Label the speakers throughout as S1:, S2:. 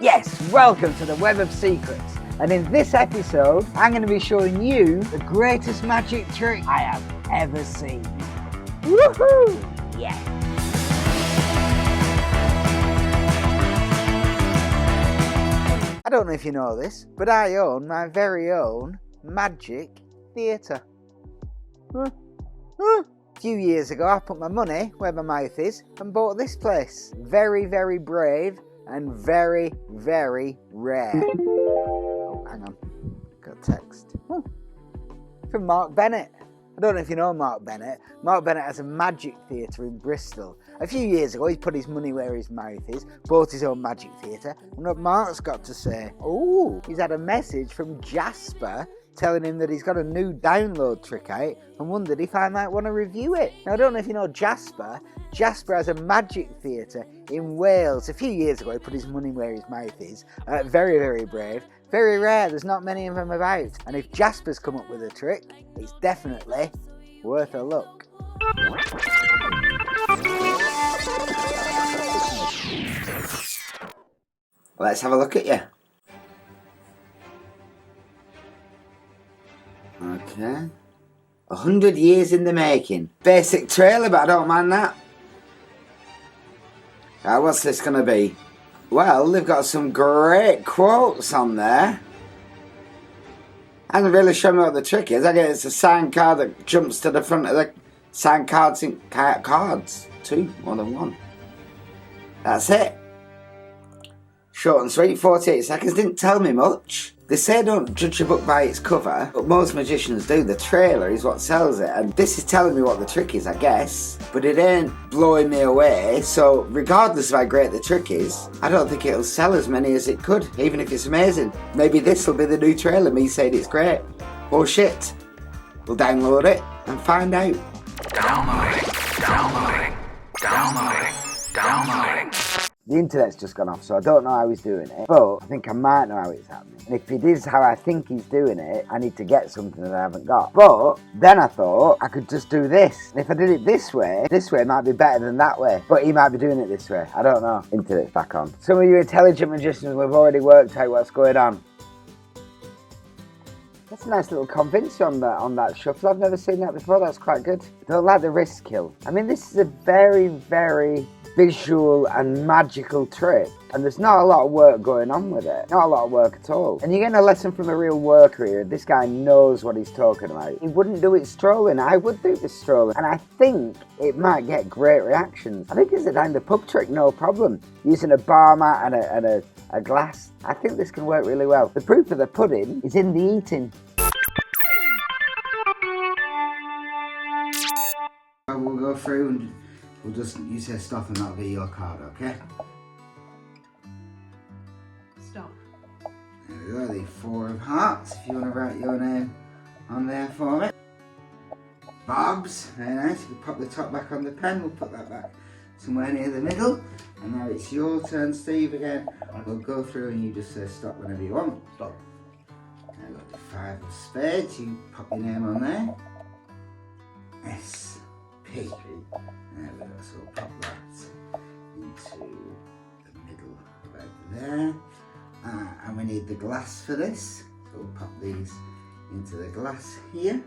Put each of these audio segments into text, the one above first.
S1: Yes, welcome to the Web of Secrets. And in this episode, I'm going to be showing you the greatest magic trick I have ever seen. Woohoo! Yeah! I don't know if you know this, but I own my very own magic theatre. A few years ago, I put my money where my mouth is and bought this place. Very, very brave and very, very rare. Oh, hang on. Got a text. From Mark Bennett. I don't know if you know Mark Bennett. Mark Bennett has a magic theatre in Bristol. A few years ago, he put his money where his mouth is, bought his own magic theatre. And what Mark's got to say? Oh, he's had a message from Jasper telling him that he's got a new download trick out and wondered if I might want to review it. Now, I don't know if you know Jasper. Jasper has a magic theatre in Wales. A few years ago, he put his money where his mouth is. Very, very brave. Very rare. There's not many of them about. And if Jasper's come up with a trick, it's definitely worth a look. Let's have a look at you. Okay. 100 years in the making. Basic trailer, but I don't mind that. What's this going to be? Well, they've got some great quotes on there. Hasn't really shown me what the trick is. I guess it's a signed card that jumps to the front of the signed cards in cards. Two, more than one. That's it. Short and sweet, 48 seconds. Didn't tell me much. They say don't judge a book by its cover, but most magicians do. The trailer is what sells it, and this is telling me what the trick is, I guess. But it ain't blowing me away, so regardless of how great the trick is, I don't think it'll sell as many as it could, even if it's amazing. Maybe this will be the new trailer, me saying it's great. Oh shit. We'll download it and find out. Downloading. The internet's just gone off, so I don't know how he's doing it, but I think I might know how it's happening. And if it is how I think he's doing it, I need to get something that I haven't got. But then I thought I could just do this. And if I did it this way might be better than that way. But he might be doing it this way. I don't know. Internet's back on. Some of you intelligent magicians have already worked out what's going on. That's a nice little convince on that shuffle. I've never seen that before. That's quite good. I don't like the wrist kill. I mean, this is a very, very visual and magical trick, and there's not a lot of work going on with it. Not a lot of work at all. And you're getting a lesson from a real worker here. This guy knows what he's talking about. He wouldn't do it strolling. I would do this strolling, and I think it might get great reactions. I think it's a down the pub trick, no problem. Using a bar mat and a glass. I think this can work really well. The proof of the pudding is in the eating. We'll go through and you say stop and that'll be your card, okay?
S2: Stop.
S1: There we go, the 4 of hearts, if you want to write your name on there for me. Bobs, very nice. You can pop the top back on the pen, we'll put that back somewhere near the middle. And now it's your turn, Steve, again. We'll go through and you just say stop whenever you want. Stop. Now we've got the 5 of spades, you pop your name on there. S, P. There we go, so we'll pop that into the middle right there. And we need the glass for this, so we'll pop these into the glass here,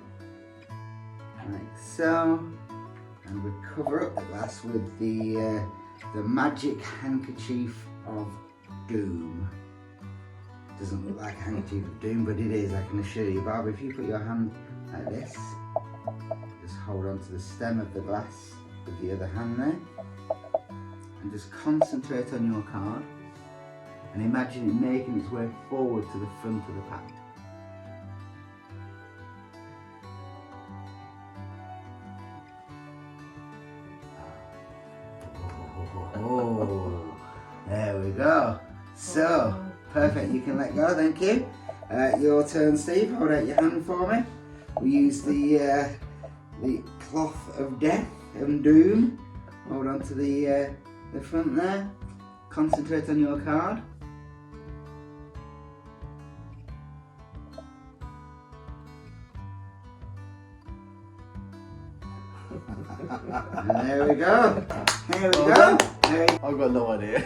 S1: like so. And we cover up the glass with the magic handkerchief of doom. Doesn't look like a handkerchief of doom, but it is, I can assure you. Barbara, if you put your hand like this, just hold on to the stem of the glass with the other hand there, and just concentrate on your card and imagine it making its way forward to the front of the pack. Oh, there we go. So, perfect, you can let go, thank you. Your turn, Steve, hold out your hand for me. We use the cloth of death and doom. Hold on to the front there. Concentrate on your card. And there we go. There we go.
S3: I've got no idea.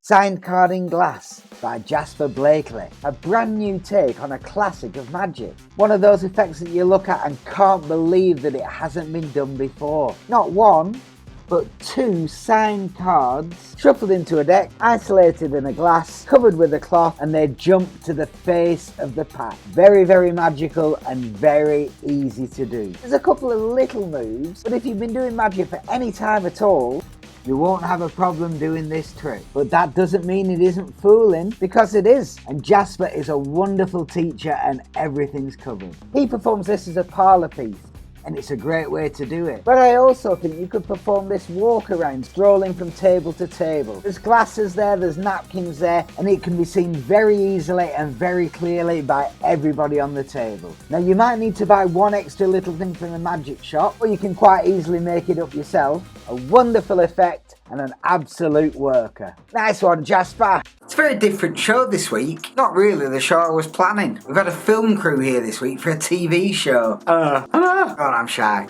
S2: Signed Card in Glass by Jasper Blakely. A brand new take on a classic of magic. One of those effects that you look at and can't believe that it hasn't been done before. Not one, but two signed cards shuffled into a deck, isolated in a glass, covered with a cloth, and they jump to the face of the pack. Very, very magical and very easy to do. There's a couple of little moves, but if you've been doing magic for any time at all, you won't have a problem doing this trick. But that doesn't mean it isn't fooling, because it is. And Jasper is a wonderful teacher and everything's covered. He performs this as a parlour piece, and it's a great way to do it. But I also think you could perform this walk around, strolling from table to table. There's glasses there, there's napkins there, and it can be seen very easily and very clearly by everybody on the table. Now you might need to buy one extra little thing from the magic shop, or you can quite easily make it up yourself. A wonderful effect and an absolute worker. Nice one, Jasper.
S1: It's a very different show this week. Not really the show I was planning. We've had a film crew here this week for a TV show. Oh, I'm shy.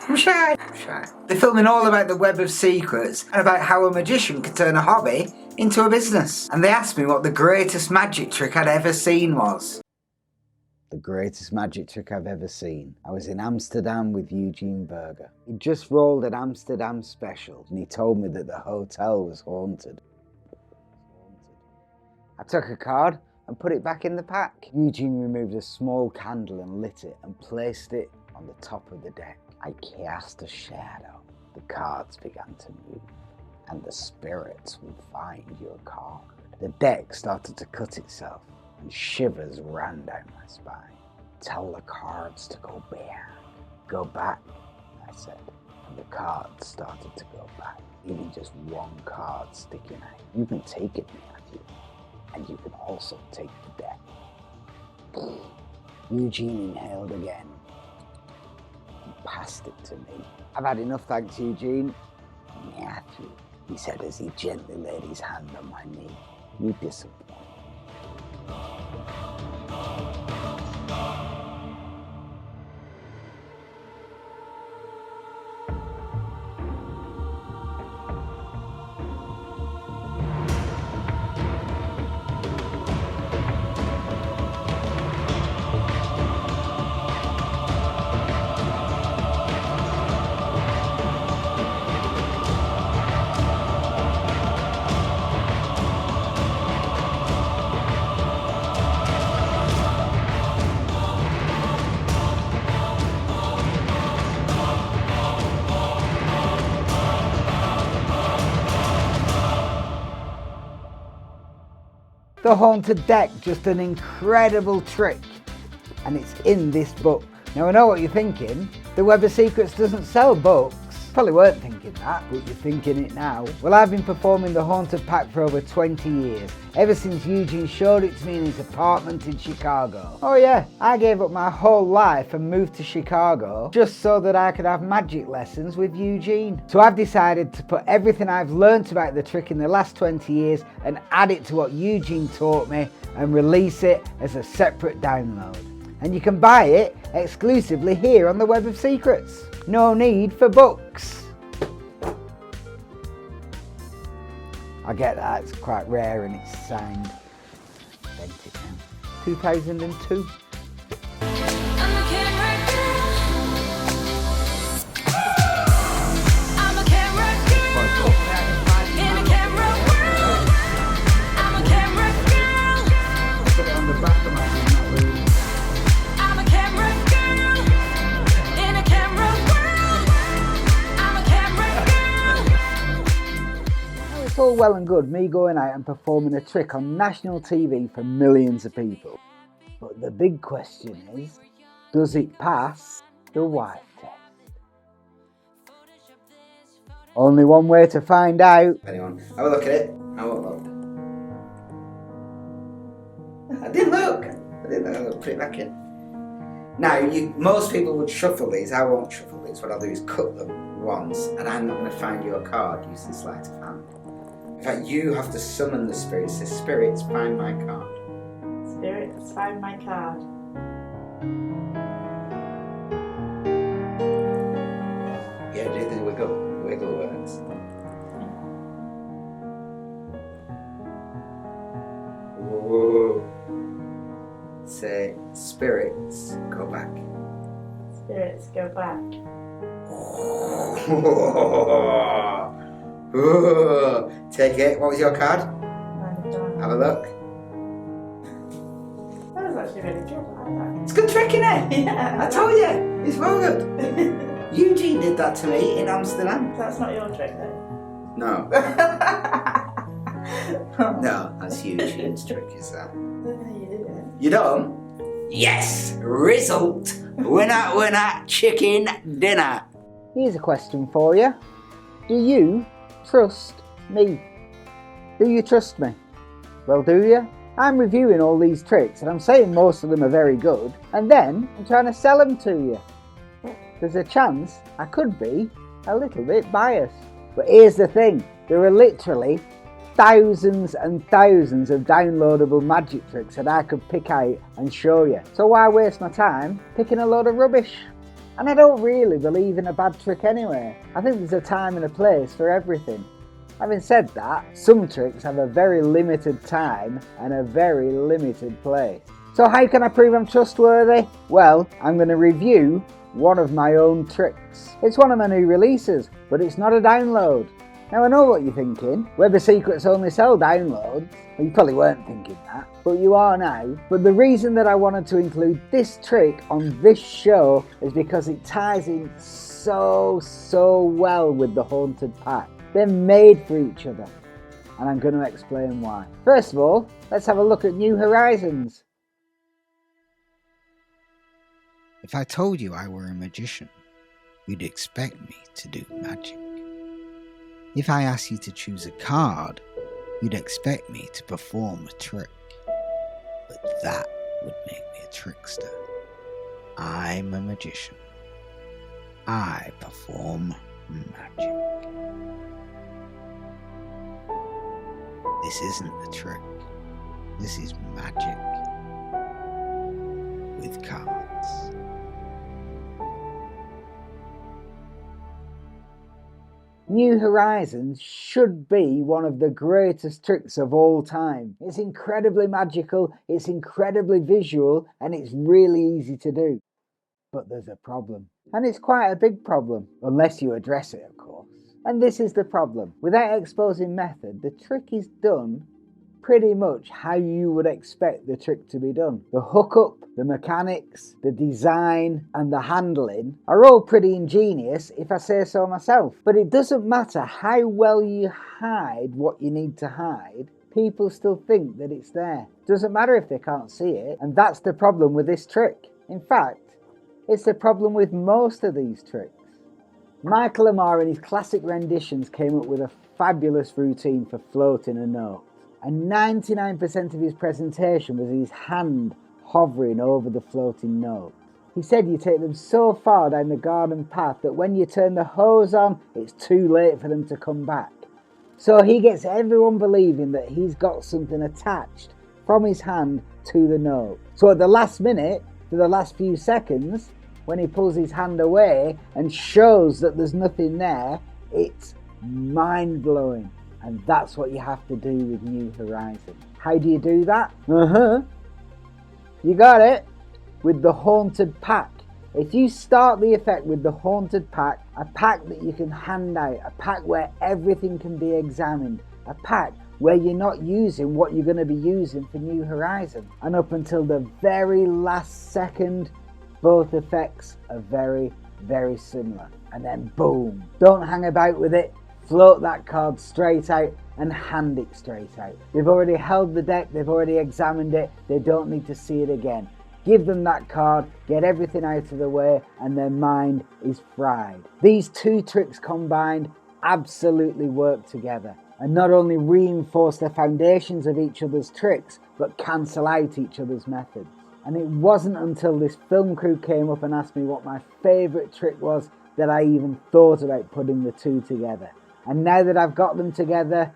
S1: They're filming all about the web of secrets and about how a magician can turn a hobby into a business. And they asked me what the greatest magic trick I'd ever seen was.
S2: The greatest magic trick I've ever seen. I was in Amsterdam with Eugene. He'd just rolled an Amsterdam special and he told me that the hotel was haunted. I took a card and put it back in the pack. Eugene removed a small candle and lit it and placed it on the top of the deck. I cast a shadow. The cards began to move and the spirits will find your card. The deck started to cut itself and shivers ran down my spine. Tell the cards to go back. Go back, I said, and the cards started to go back, leaving just one card sticking out. You can take it, Matthew, and you can also take the deck. Eugene inhaled again and passed it to me. I've had enough, thanks, Eugene. Matthew, he said as he gently laid his hand on my knee. You disappoint. The Haunted Deck, just an incredible trick, and it's in this book. Now I know what you're thinking, the Web of Secrets doesn't sell books. Probably weren't thinking that, but you're thinking it now. Well, I've been performing the Haunted Pack for over 20 years, ever since Eugene showed it to me in his apartment in Chicago. Oh yeah, I gave up my whole life and moved to Chicago just so that I could have magic lessons with Eugene. So I've decided to put everything I've learnt about the trick in the last 20 years and add it to what Eugene taught me and release it as a separate download. And you can buy it exclusively here on the Web of Secrets. No need for books. I get that, it's quite rare and it's signed. Authentic now. 2002. It's all well and good me going out and performing a trick on national TV for millions of people. But the big question is, does it pass the wife test? Only one way to find out.
S1: Anyone, have a look at it. I won't look. I didn't look. I'll put it back in. Now, most people would shuffle these. I won't shuffle these. What I'll do is cut them once, and I'm not going to find your card using sleight of hand. In fact, you have to summon the spirits. Say, spirits, find my card.
S3: Spirits, find my card.
S1: Yeah, do the wiggle. Wiggle works. Spirits, go back.
S3: Spirits, go back.
S1: Take it. What was your card? Have a look.
S3: That was actually really good. I like
S1: It's a good trick, innit?
S3: that. Yeah.
S1: I told you. It's well good. Eugene did that to me in Amsterdam.
S3: That's not your trick though.
S1: No. No, that's Eugene's trick, is that?
S3: You did it.
S1: You done? Yes! Result! Winner, winner, chicken dinner.
S2: Here's a question for you. Do you trust me? Do you trust me? Well, do you? I'm reviewing all these tricks and I'm saying most of them are very good, and then I'm trying to sell them to you. There's a chance I could be a little bit biased. But here's the thing, there are literally thousands and thousands of downloadable magic tricks that I could pick out and show you. So why waste my time picking a load of rubbish? And I don't really believe in a bad trick anyway. I think there's a time and a place for everything. Having said that, some tricks have a very limited time and a very limited place. So how can I prove I'm trustworthy? Well, I'm going to review one of my own tricks. It's one of my new releases, but it's not a download. Now I know what you're thinking, Web Secrets only sell downloads. Well, you probably weren't thinking that, but you are now. But the reason that I wanted to include this trick on this show is because it ties in so well with the Haunted Pack. They're made for each other, and I'm going to explain why. First of all, let's have a look at New Horizons.
S4: If I told you I were a magician, you'd expect me to do magic. If I asked you to choose a card, you'd expect me to perform a trick. But that would make me a trickster. I'm a magician. I perform magic. This isn't a trick. This is magic. With cards.
S2: New Horizons should be one of the greatest tricks of all time. It's incredibly magical, it's incredibly visual, and it's really easy to do. But there's a problem. And it's quite a big problem, unless you address it, of course. And this is the problem. Without exposing method, the trick is done pretty much how you would expect the trick to be done. The hookup, the mechanics, the design and the handling are all pretty ingenious if I say so myself. But it doesn't matter how well you hide what you need to hide, people still think that it's there. Doesn't matter if they can't see it, and that's the problem with this trick. In fact, it's the problem with most of these tricks. Michael Amar in his classic renditions came up with a fabulous routine for floating a note. And 99% of his presentation was his hand hovering over the floating note. He said you take them so far down the garden path that when you turn the hose on, it's too late for them to come back. So he gets everyone believing that he's got something attached from his hand to the note. So at the last minute, for the last few seconds, when he pulls his hand away and shows that there's nothing there, it's mind-blowing. And that's what you have to do with New Horizons. How do you do that? You got it! With the Haunted Pack. If you start the effect with the Haunted Pack, a pack that you can hand out, a pack where everything can be examined, a pack where you're not using what you're going to be using for New Horizons. And up until the very last second, both effects are very, very similar. And then boom! Don't hang about with it. Float that card straight out and hand it straight out. They've already held the deck, they've already examined it, they don't need to see it again. Give them that card, get everything out of the way, and their mind is fried. These two tricks combined absolutely work together and not only reinforce the foundations of each other's tricks, but cancel out each other's methods. And it wasn't until this film crew came up and asked me what my favourite trick was that I even thought about putting the two together. And now that I've got them together,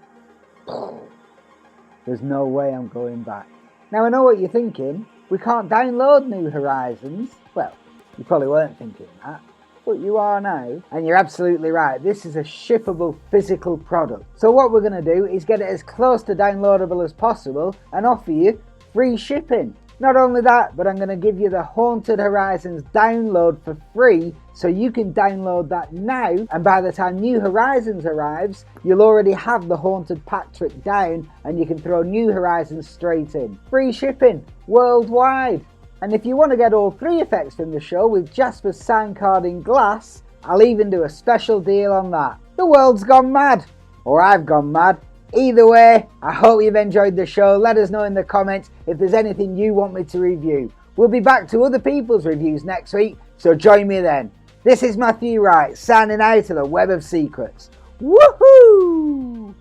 S2: there's no way I'm going back. Now I know what you're thinking. We can't download New Horizons. Well, you probably weren't thinking that, but you are now. And you're absolutely right. This is a shippable physical product. So what we're going to do is get it as close to downloadable as possible and offer you free shipping. Not only that, but I'm going to give you the Haunted Horizons download for free, so you can download that now, and by the time New Horizons arrives, you'll already have the Haunted Pack trick down and you can throw New Horizons straight in. Free shipping worldwide. And if you want to get all 3 effects from the show with Jasper's sign card in glass, I'll even do a special deal on that. The world's gone mad, or I've gone mad. Either way, I hope you've enjoyed the show. Let us know in the comments if there's anything you want me to review. We'll be back to other people's reviews next week, so join me then. This is Matthew Wright, signing out of the Web of Secrets. Woohoo!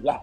S2: Yeah.